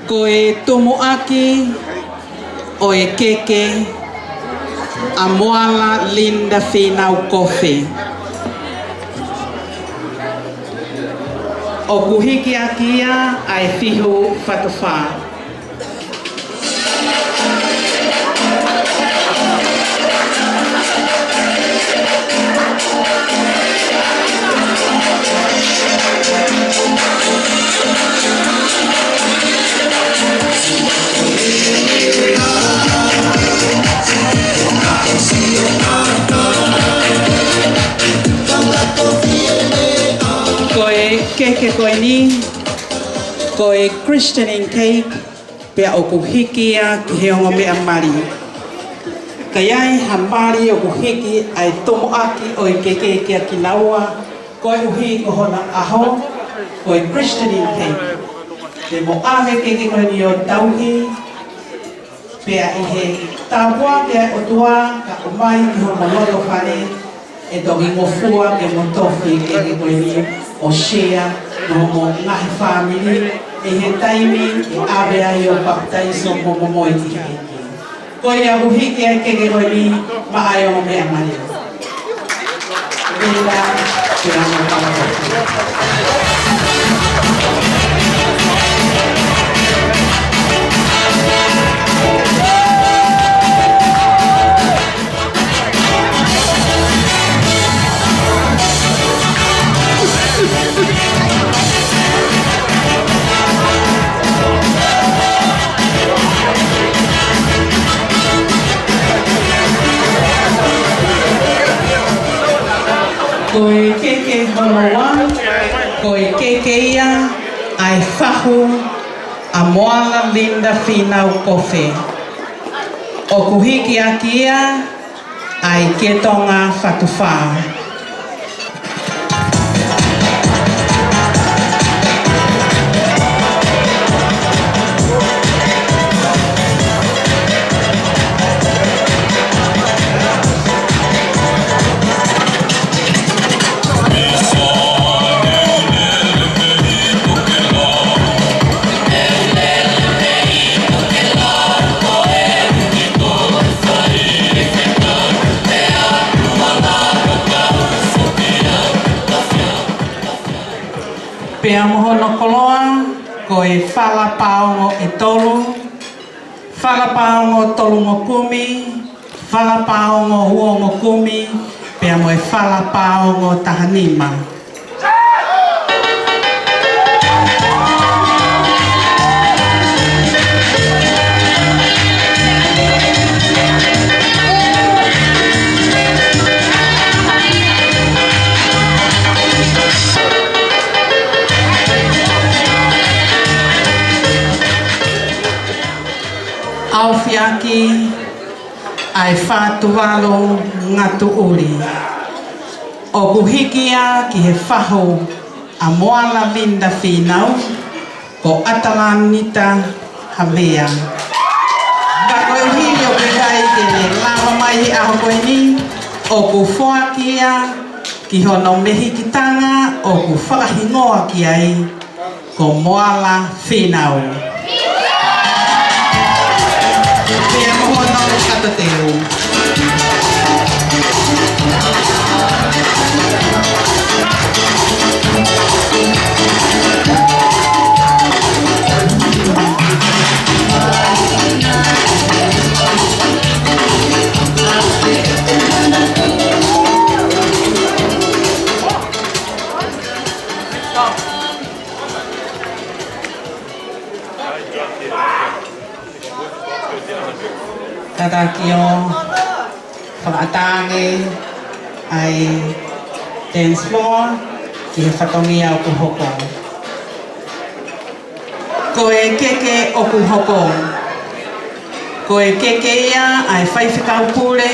Ko e Tomoaki, o e Keke, a Moala Linda Finau Kofi. O kuhiki akia ai fihu fatofa. Keke koe ni, koe Christianing cake, pea o kuhikia ki he ongo mea mari. Kaiai hambari o kuhiki ai Tomoaki o i keke kia ki laua, koe uhi ko hona aho, koe Christianing cake. Te mo ave keke koe ni o tauhi, pea i he tāpua pea o tua, ka umai ki hona loto whare, e toki ngofua ke mo tofi keke koe ni, o share no mo ngahi family e he taimi e awe ai o baptaiso mo moi ki hiki. Ko ia uhiki ai keke hoi ni ma ai o mea mani. Vila, te ramo pala. Koe keke honoa, koe keke ia, ai whahu, a Moala Linda Finau Kofi. O kuhiki aki ia, ai ketonga whatuwha. Pea mohono koloa, koe whalapaongo i tolu, whalapaongo tolu ngo kumi, whalapaongo huo ngo kumi, pea moe whalapaongo tahanima. Awhiaki ai whātuwalo ngatu uri. O kuhikia ki he whaho a Moala Linda Finau ko Atalanita Havea. Ka koe hiri o kai ke le lawa mai he aho koe ni o ku whoakia ki hono mehikitanga o ku whakahingoa ki ai ko Moala Finau. Pea mohono katateo. Tatakio, whakatangi, ai dance floor, ki he whatongia o kuhoko. Koe keke o kuhoko. Koe keke ia ai whaiwhikau pule,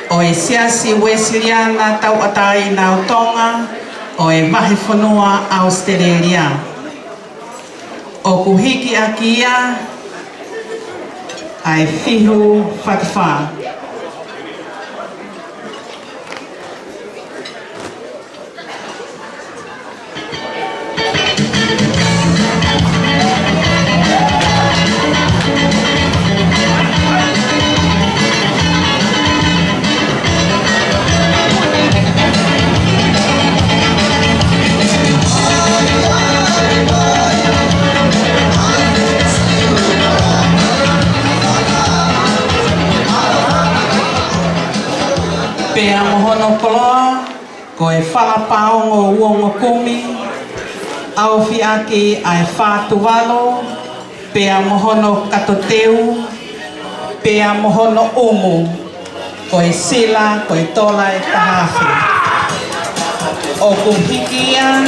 o e siasi Wesiliana tau atai nau tonga, o e mahi whanua Australia. O kuhiki aki ia, ai fihu whatuwha. Pea mohono koloa, ko e whalapao ngō uongo kumi, au fi aki ai whātuwalo, pea mohono katoteu, pea mohono umu, ko e sila, ko e tola e tahawhi. O kuhikia,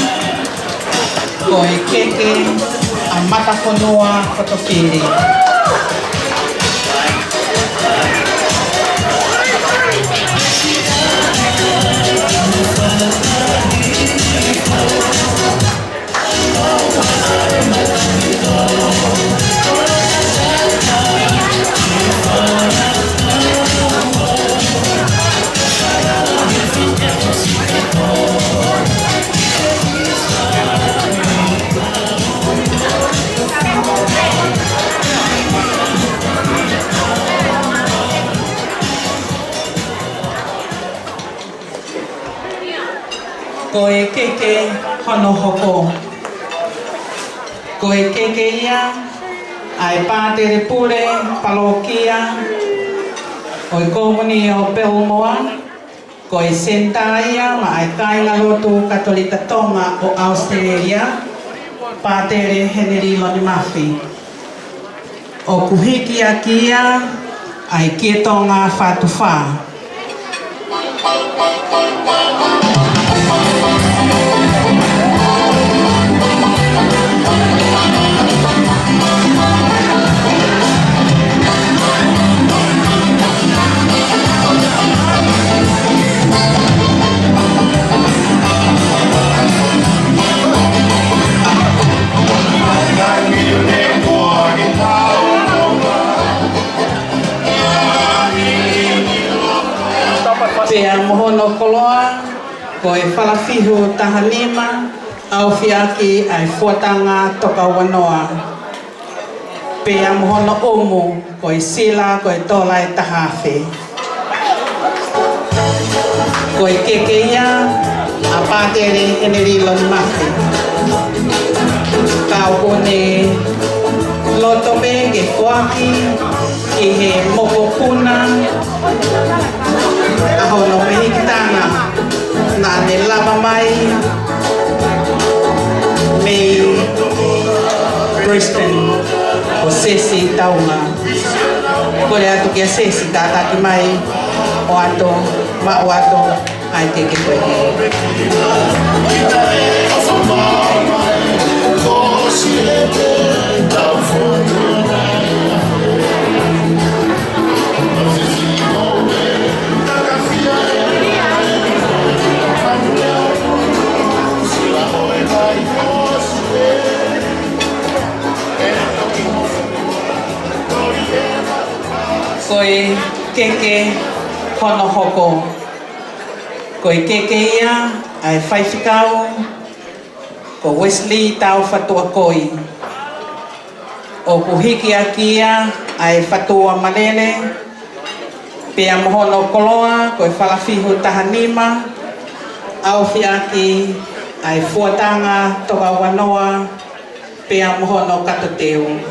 ko e keke, a matakonua whakawhiri. Ko e keke hono hoko. Ko e keke ia, ai pātere pure, palokia, ko e komuni o Belmoa, ko e senta ia, ma ai kainga rotu katolika tonga o Australia, pātere Henry Lonimafi. O kuhiki aki ia, ai kietonga whatuwha. Pea mohono koloa, ko e whalafihu tahanima, au fiaki ai fuatanga toka wanoa. Pea mohono umu, ko e sila, ko e tola e tahawhi. Ko e keke ia, a pātere Henry Lonimafi. Kau kone loto me ke fuaki, ki he moko puna, ahono mehikitanga na ne lava mai me Brisbane o sesi taunga kore atu kia sesi tātaki mai o ato ma o ato ai teke koe koe keke hono hoko. Koe keke ia ai whaiwhikau, ko Wesley tau whatua koi. O kuhiki aki ia ai whatua manene, pea mohono koloa, koe whalafihu tahanima, au whiaki ai fuatanga toka wanoa, pea mohono katoteu.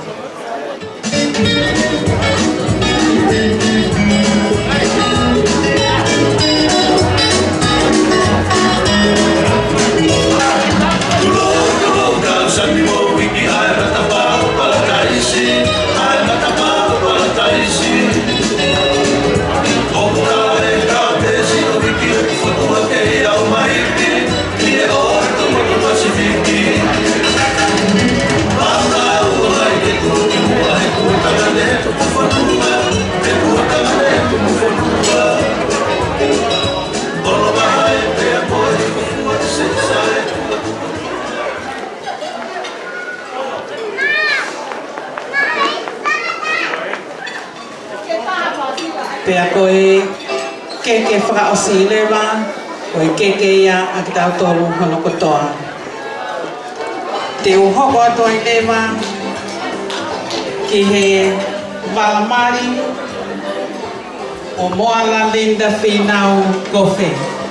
Pea koe keke whakaosi lewa, koe keke ia a ki tau tolu hono kotoa. Te uhoko ato i lewa, ki he walamari o Moala Linda Whinau Gofe.